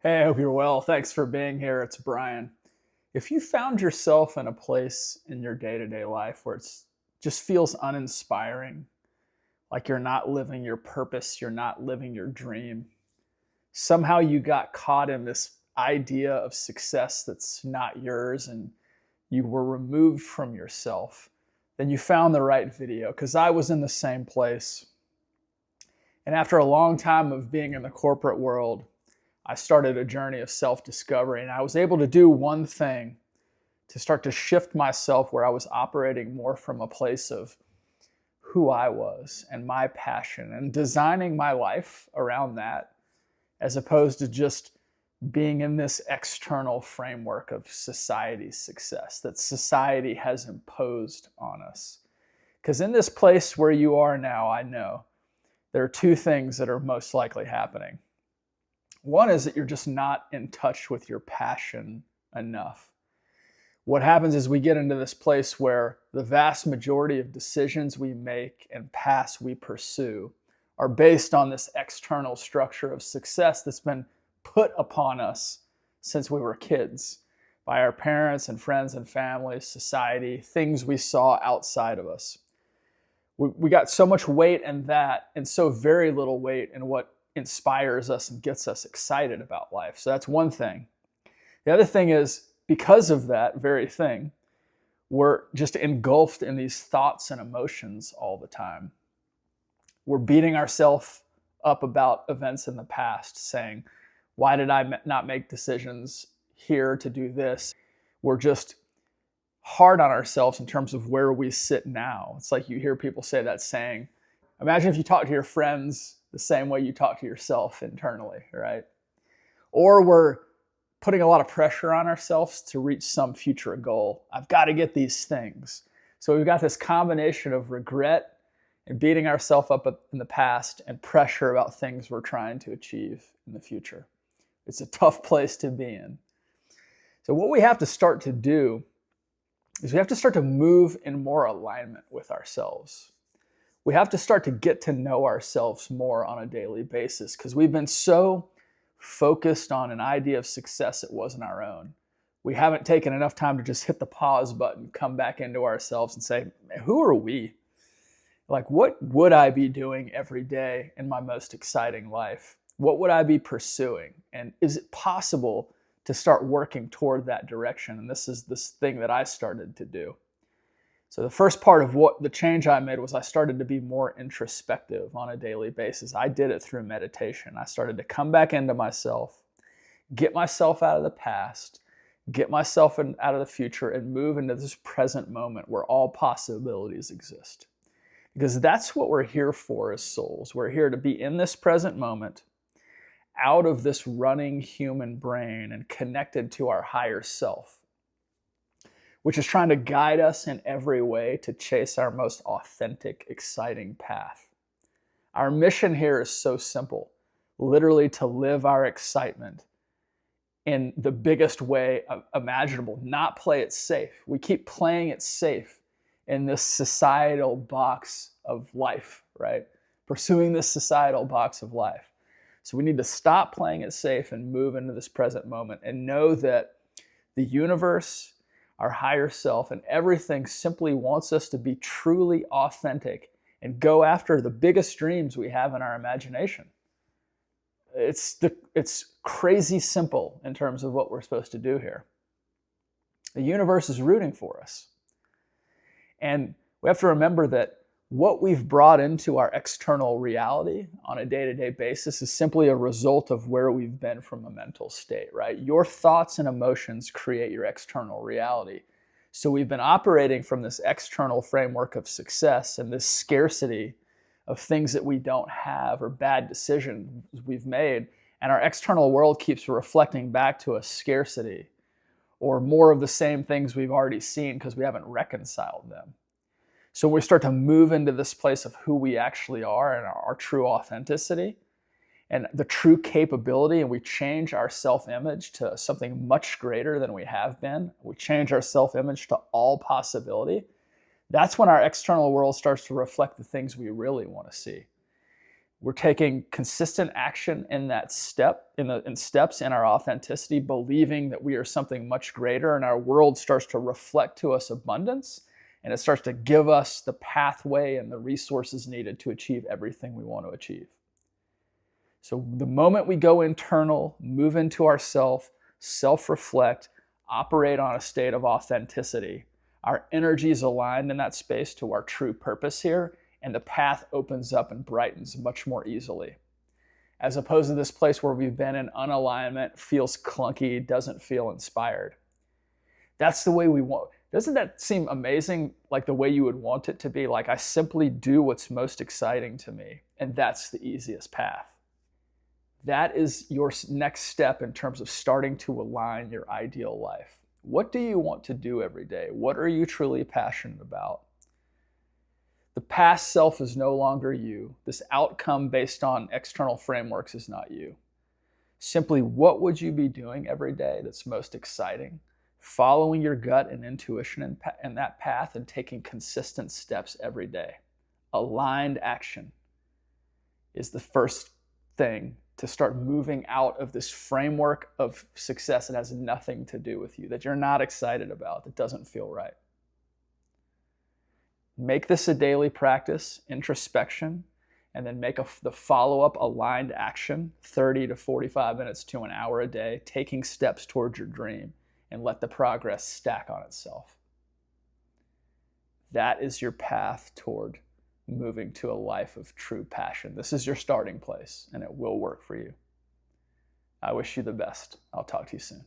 Hey, I hope you're well. Thanks for being here. It's Brian. If you found yourself in a place in your day to day life where it's just feels uninspiring, like you're not living your purpose, you're not living your dream, somehow you got caught in this idea of success that's not yours and you were removed from yourself, then you found the right video because I was in the same place. And after a long time of being in the corporate world, I started a journey of self discovery, and I was able to do one thing to start to shift myself where I was operating more from a place of who I was and my passion and designing my life around that, as opposed to just being in this external framework of society's success that society has imposed on us. Because in this place where you are now, I know there are two things that are most likely happening. One is that you're just not in touch with your passion enough. What happens is we get into this place where the vast majority of decisions we make and paths we pursue are based on this external structure of success that's been put upon us since we were kids by our parents and friends and family, society, things we saw outside of us. We got so much weight in that and so very little weight in what inspires us and gets us excited about life. So that's one thing. The other thing is, because of that very thing, we're just engulfed in these thoughts and emotions all the time. We're beating ourselves up about events in the past, saying, why did I not make decisions here to do this? We're just hard on ourselves in terms of where we sit now. It's like you hear people say that saying, imagine if you talk to your friends the same way you talk to yourself internally, right? Or we're putting a lot of pressure on ourselves to reach some future goal. I've got to get these things. So we've got this combination of regret and beating ourselves up in the past and pressure about things we're trying to achieve in the future. It's a tough place to be in. So what we have to start to do is we have to start to move in more alignment with ourselves. We have to start to get to know ourselves more on a daily basis because we've been so focused on an idea of success it wasn't our own. We haven't taken enough time to just hit the pause button, come back into ourselves and say, who are we? Like, what would I be doing every day in my most exciting life? What would I be pursuing? And is it possible to start working toward that direction? And this is this thing that I started to do. So the first part of what the change I made was I started to be more introspective on a daily basis. I did it through meditation. I started to come back into myself, get myself out of the past, get myself out of the future, and move into this present moment where all possibilities exist. Because that's what we're here for as souls. We're here to be in this present moment, out of this running human brain and connected to our higher self, which is trying to guide us in every way to chase our most authentic, exciting path. Our mission here is so simple, literally to live our excitement in the biggest way imaginable, not play it safe. We keep playing it safe in this societal box of life, right? Pursuing this societal box of life. So we need to stop playing it safe and move into this present moment and know that the universe, our higher self, and everything simply wants us to be truly authentic and go after the biggest dreams we have in our imagination. It's crazy simple in terms of what we're supposed to do here. The universe is rooting for us. And we have to remember that what we've brought into our external reality on a day-to-day basis is simply a result of where we've been from a mental state, right? Your thoughts and emotions create your external reality. So we've been operating from this external framework of success and this scarcity of things that we don't have or bad decisions we've made. And our external world keeps reflecting back to us scarcity or more of the same things we've already seen because we haven't reconciled them. So we start to move into this place of who we actually are and our true authenticity and the true capability, and we change our self-image to something much greater than we have been. We change our self-image to all possibility. That's when our external world starts to reflect the things we really want to see. We're taking consistent action in that step, in steps in our authenticity, believing that we are something much greater, and our world starts to reflect to us abundance, and it starts to give us the pathway and the resources needed to achieve everything we want to achieve. So the moment we go internal, move into ourself, self-reflect, operate on a state of authenticity, our energy is aligned in that space to our true purpose here, and the path opens up and brightens much more easily. As opposed to this place where we've been in unalignment, feels clunky, doesn't feel inspired. That's the way we want. Doesn't that seem amazing? Like the way you would want it to be? Like, I simply do what's most exciting to me, and that's the easiest path. That is your next step in terms of starting to align your ideal life. What do you want to do every day? What are you truly passionate about? The past self is no longer you. This outcome based on external frameworks is not you. Simply, what would you be doing every day that's most exciting? Following your gut and intuition in that path and taking consistent steps every day. Aligned action is the first thing to start moving out of this framework of success that has nothing to do with you, that you're not excited about, that doesn't feel right. Make this a daily practice, introspection, and then make the follow-up aligned action, 30 to 45 minutes to an hour a day, taking steps towards your dream, and let the progress stack on itself. That is your path toward moving to a life of true passion. This is your starting place, and it will work for you. I wish you the best. I'll talk to you soon.